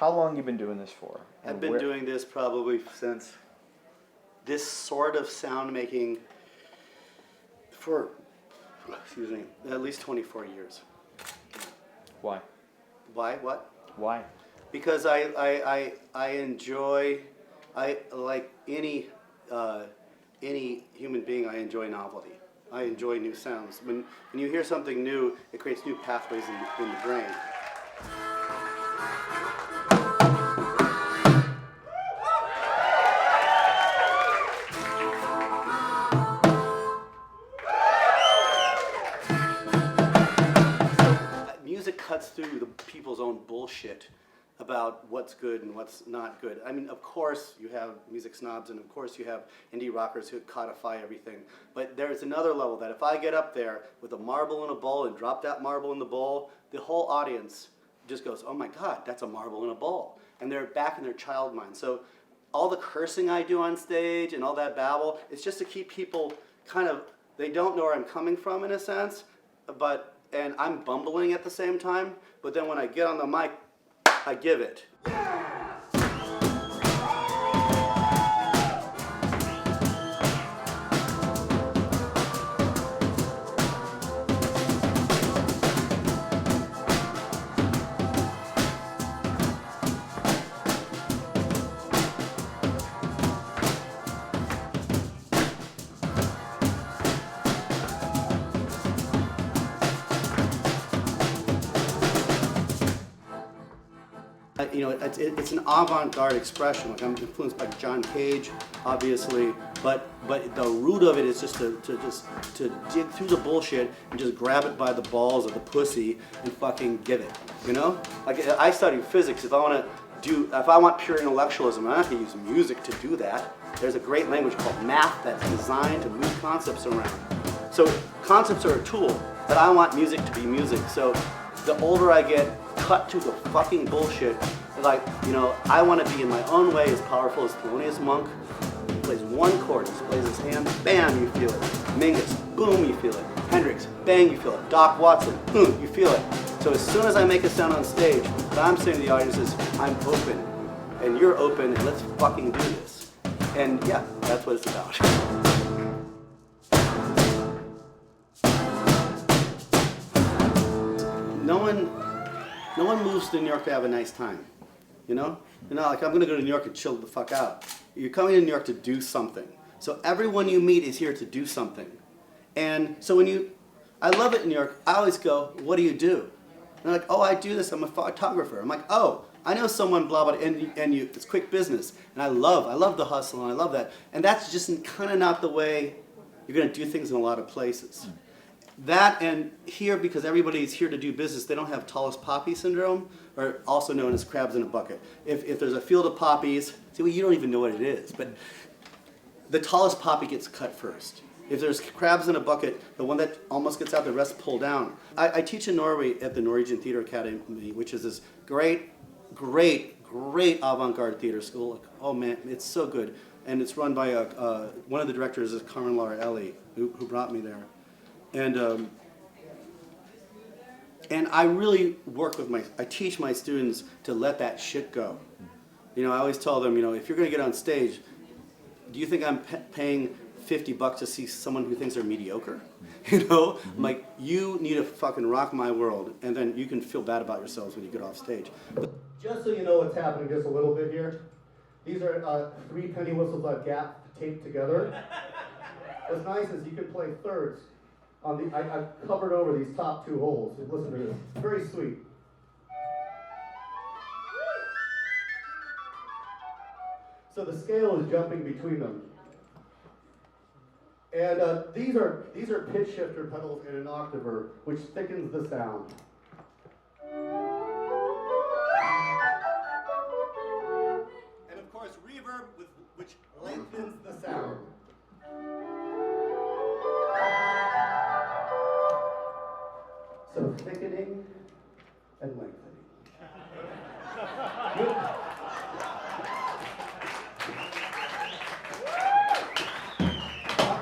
how long you been doing this for? I've been doing this probably since this sort of sound making for, excuse me, at least 24 years. Why? Why? What? Why? Because I enjoy, like any human being, I enjoy novelty. I enjoy new sounds. When you hear something new, it creates new pathways in the brain. Music cuts through the people's own bullshit about what's good and what's not good. I mean, of course you have music snobs, and of course you have indie rockers who codify everything. But there's another level that if I get up there with a marble in a bowl and drop that marble in the bowl, the whole audience just goes, oh my God, that's a marble in a bowl. And they're back in their child mind. So all the cursing I do on stage and all that babble, it's just to keep people kind of, they don't know where I'm coming from in a sense, and I'm bumbling at the same time, but then when I get on the mic, I give it. You know, it's an avant-garde expression. Like I'm influenced by John Cage, obviously, but the root of it is just to dig through the bullshit and just grab it by the balls of the pussy and fucking give it. You know, like I study physics. If I want pure intellectualism, I have to use music to do that. There's a great language called math that's designed to move concepts around. So concepts are a tool, but I want music to be music. So the older I get, cut to the fucking bullshit. Like, you know, I want to be in my own way as powerful as Thelonious Monk. He plays one chord, he plays his hand, bam, you feel it. Mingus, boom, you feel it. Hendrix, bang, you feel it. Doc Watson, boom, you feel it. So as soon as I make a sound on stage, what I'm saying to the audience is, I'm open, and you're open, and let's fucking do this. And yeah, that's what it's about. No one moves to New York to have a nice time, you know? You're not like, I'm gonna go to New York and chill the fuck out. You're coming to New York to do something. So everyone you meet is here to do something. And so I love it in New York, I always go, what do you do? And they're like, oh, I do this, I'm a photographer. I'm like, oh, I know someone, blah, blah, and it's quick business. And I love the hustle, and I love that. And that's just kind of not the way you're gonna do things in a lot of places. That and here, because everybody's here to do business, they don't have tallest poppy syndrome, or also known as crabs in a bucket. If there's a field of poppies, see, well, you don't even know what it is, but the tallest poppy gets cut first. If there's crabs in a bucket, the one that almost gets out, the rest pull down. I teach in Norway at the Norwegian Theater Academy, which is this great avant-garde theater school. Like, oh man, it's so good. And it's run by one of the directors is Carmen Laura Ellie, who brought me there. And I really work with I teach my students to let that shit go. You know, I always tell them, you know, if you're gonna get on stage, do you think I'm paying $50 to see someone who thinks they're mediocre? You know, I'm like, you need to fucking rock my world, and then you can feel bad about yourselves when you get off stage. But just so you know what's happening just a little bit here, these are 3 penny whistles I've taped together. What's nice is you can play thirds. I've covered over these top 2 holes. Listen to this. It's very sweet. So the scale is jumping between them. And these are pitch shifter pedals in an octaver, which thickens the sound. And of course, reverb, which lengthens the sound. So thickening and lengthening.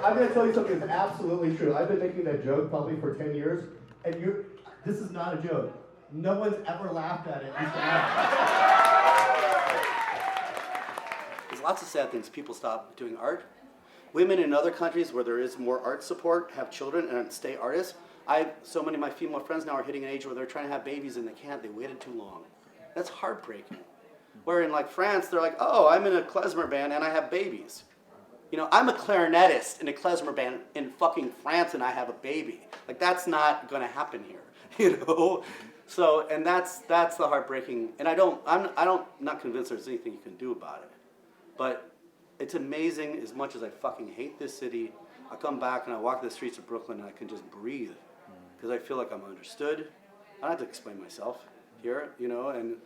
I'm going to tell you something that's absolutely true. I've been making that joke probably for 10 years, and this is not a joke. No one's ever laughed at it. There's lots of sad things. People stop doing art. Women in other countries where there is more art support have children and stay artists. So many of my female friends now are hitting an age where they're trying to have babies and they can't. They waited too long. That's heartbreaking. Where in like France, they're like, oh, I'm in a klezmer band and I have babies. You know, I'm a clarinetist in a klezmer band in fucking France and I have a baby. Like, that's not going to happen here, you know? So, and that's the heartbreaking, and I'm not convinced there's anything you can do about it. But it's amazing, as much as I fucking hate this city, I come back and I walk the streets of Brooklyn and I can just breathe. Because I feel like I'm understood. I don't have to explain myself here, you know, and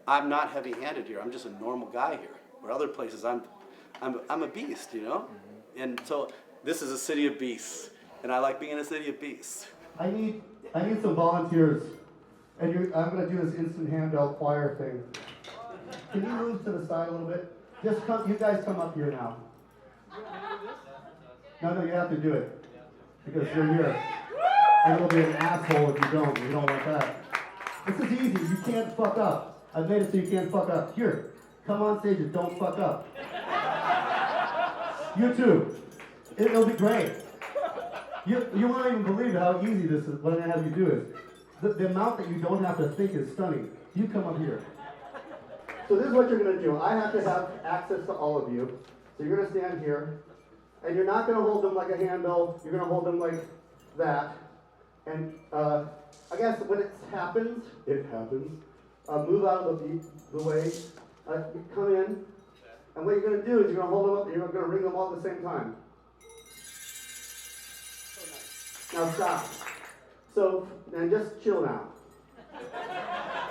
I'm not heavy-handed here. I'm just a normal guy here. Where other places, I'm a beast, you know? And so this is a city of beasts, and I like being in a city of beasts. I need some volunteers, and I'm going to do this instant handout choir thing. Can you move to the side a little bit? Just come, you guys come up here now. No, you have to do it, because you're here. And you'll be an asshole if you don't. We don't want that. This is easy. You can't fuck up. I've made it so you can't fuck up. Here. Come on stage and don't fuck up. You too. It'll be great. You won't even believe how easy this is, what I have you do is. The amount that you don't have to think is stunning. You come up here. So this is what you're going to do. I have to have access to all of you. So you're going to stand here. And you're not going to hold them like a handle. You're going to hold them like that. And I guess when it happens, move out of the way. Come in, and what you're going to do is you're going to hold them up and you're going to ring them all at the same time. Now stop. So, and just chill now.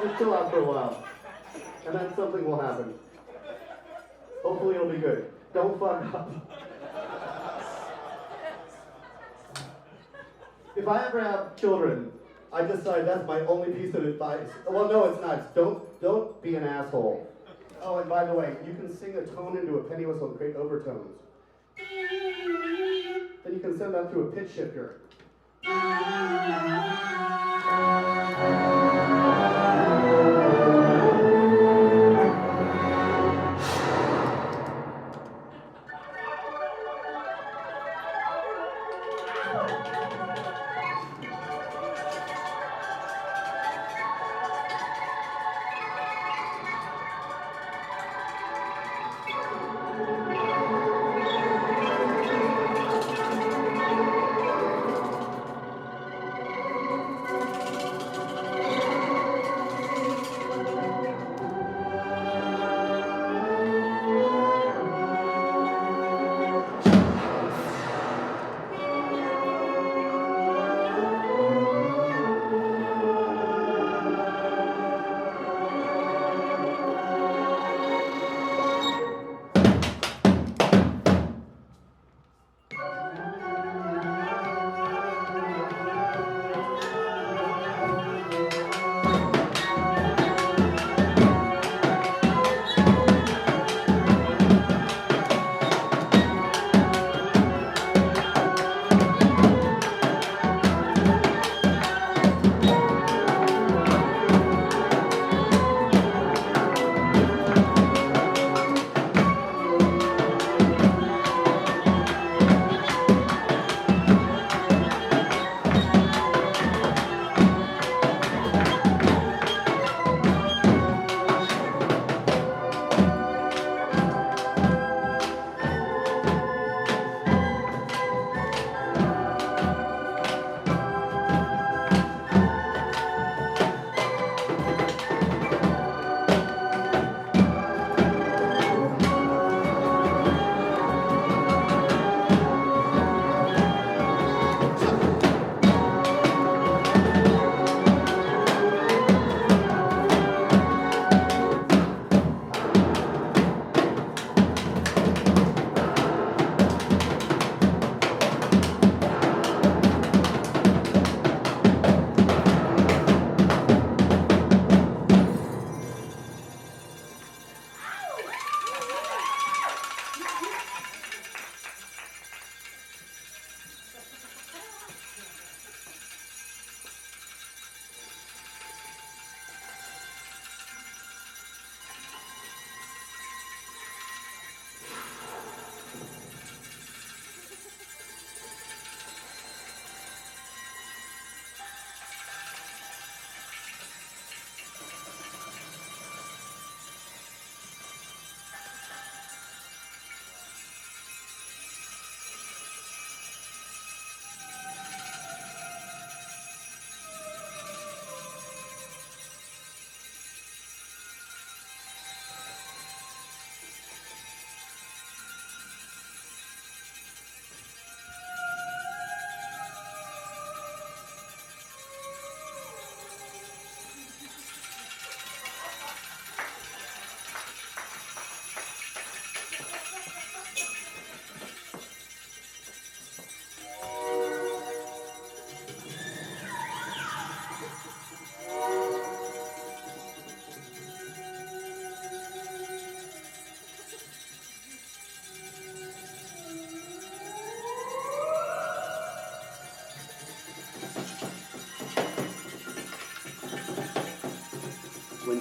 Just chill out for a while. And then something will happen. Hopefully it'll be good. Don't fuck up. If I ever have children, I decide that's my only piece of advice. Well, no, it's not. Don't be an asshole. Oh, and by the way, you can sing a tone into a penny whistle and create overtones. Then you can send that through a pitch shifter.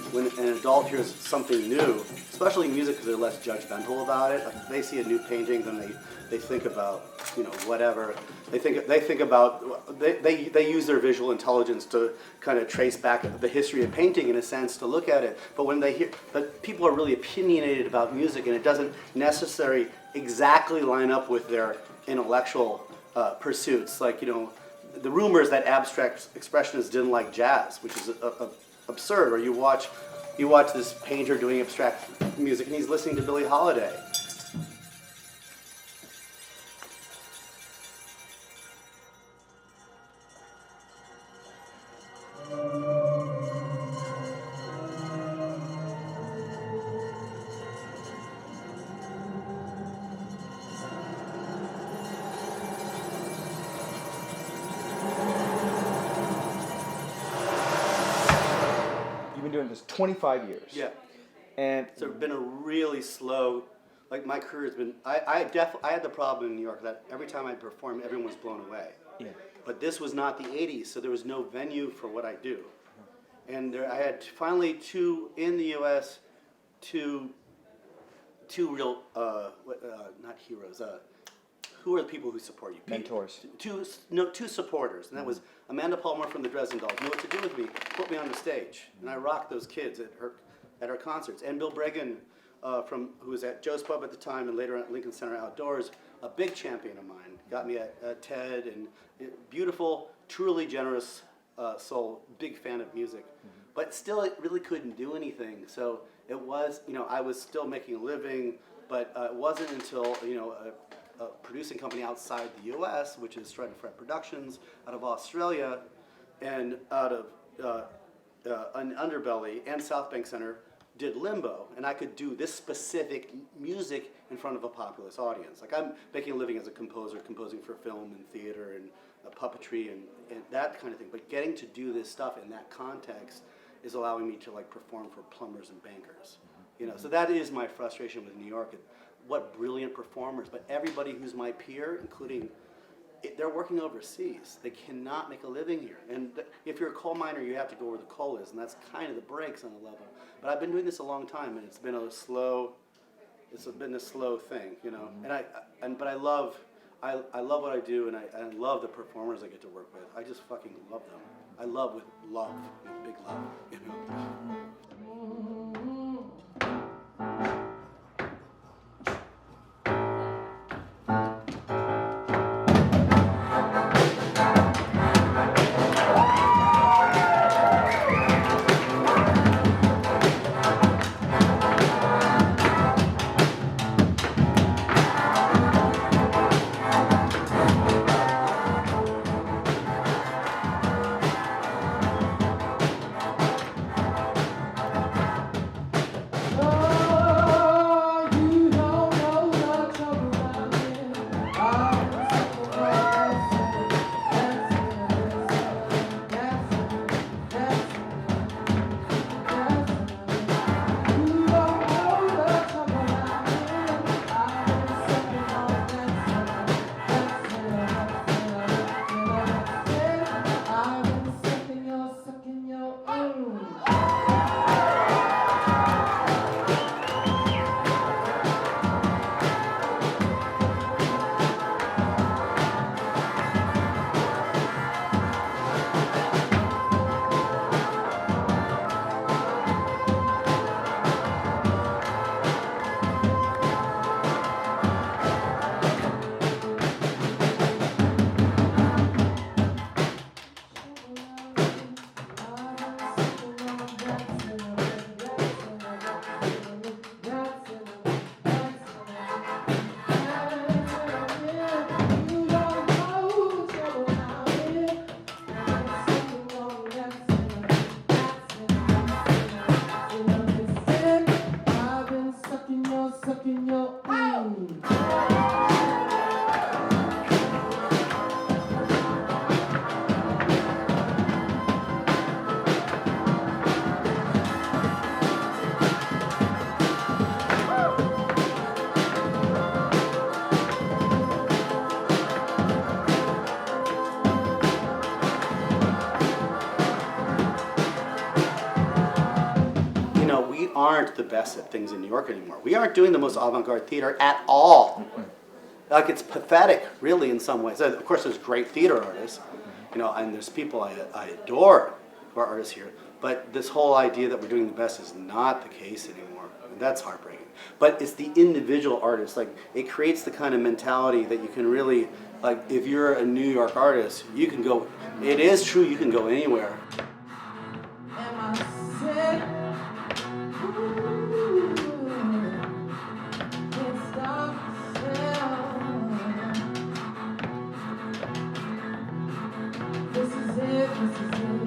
when an adult hears something new, especially music because they're less judgmental about it, like if they see a new painting, then they think about, you know, whatever. They think about, they use their visual intelligence to kind of trace back the history of painting in a sense to look at it. But when they hear, but people are really opinionated about music and it doesn't necessarily exactly line up with their intellectual pursuits. Like, you know, the rumors that abstract expressionists didn't like jazz, which is absurd. Or you watch this painter doing abstract music and he's listening to Billie Holiday. You've been doing this 25 years. Yeah. And So it's been a really slow, like my career has been, I had the problem in New York that every time I performed, everyone was blown away. yeah. But this was not the 80s, so there was no venue for what I do. And I had finally in the U.S., two real, not heroes, who are the people who support you? Mentors. Two supporters, and that was Amanda Palmer from the Dresden Dolls. Knew what to do with me, put me on the stage, and I rocked those kids at her concerts. And Bill Bregan, who was at Joe's Pub at the time, and later at Lincoln Center Outdoors, a big champion of mine, got me at TED, and beautiful, truly generous soul, big fan of music. But still, it really couldn't do anything. So it was, you know, I was still making a living, but it wasn't until, you know, a producing company outside the U.S., which is Shred and Fret Productions, out of Australia, and out of an Underbelly and South Bank Center, did Limbo, and I could do this specific music in front of a populous audience. Like I'm making a living as a composer, composing for film and theater and puppetry and that kind of thing. But getting to do this stuff in that context is allowing me to like perform for plumbers and bankers. You know, so that is my frustration with New York. What brilliant performers, but everybody who's my peer, including, they're working overseas. They cannot make a living here. And if you're a coal miner, you have to go where the coal is, and that's kind of the breaks on the level. But I've been doing this a long time, and it's been a slow thing, you know. But I love what I do, and I love the performers I get to work with. I just fucking love them. I love with love, big love, you know. aren't the best at things in New York anymore. We aren't doing the most avant-garde theater at all. Like, it's pathetic, really, in some ways. Of course, there's great theater artists, you know, and there's people I adore who are artists here. But this whole idea that we're doing the best is not the case anymore. And that's heartbreaking. But it's the individual artist. Like, it creates the kind of mentality that you can really, like, if you're a New York artist, you can go, it is true, you can go anywhere. Am I sick? Ooh, can't stop myself. This is it, this is it.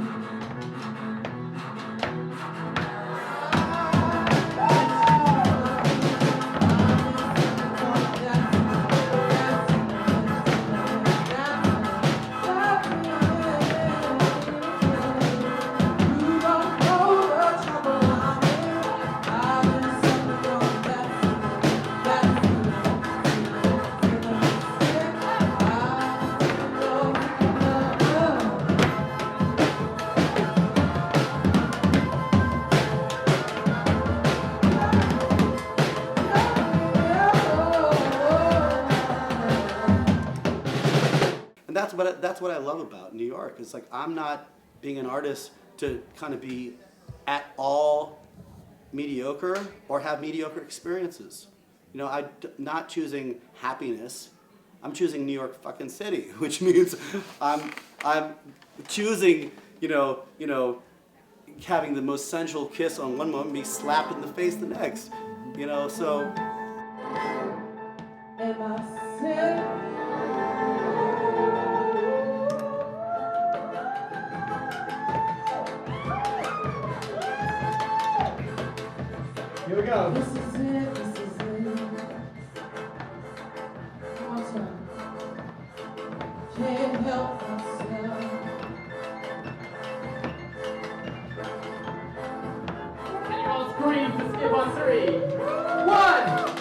That's what I love about New York. It's like, I'm not being an artist to kind of be at all mediocre or have mediocre experiences. You know, I'm not choosing happiness. I'm choosing New York fucking City, which means I'm choosing, you know, having the most sensual kiss on one moment, be slapped in the face the next. You know, so. Am I sick? Here we go. This is it, this is it. Awesome. Can't help myself. Can you all scream to Sxip on 3? 1,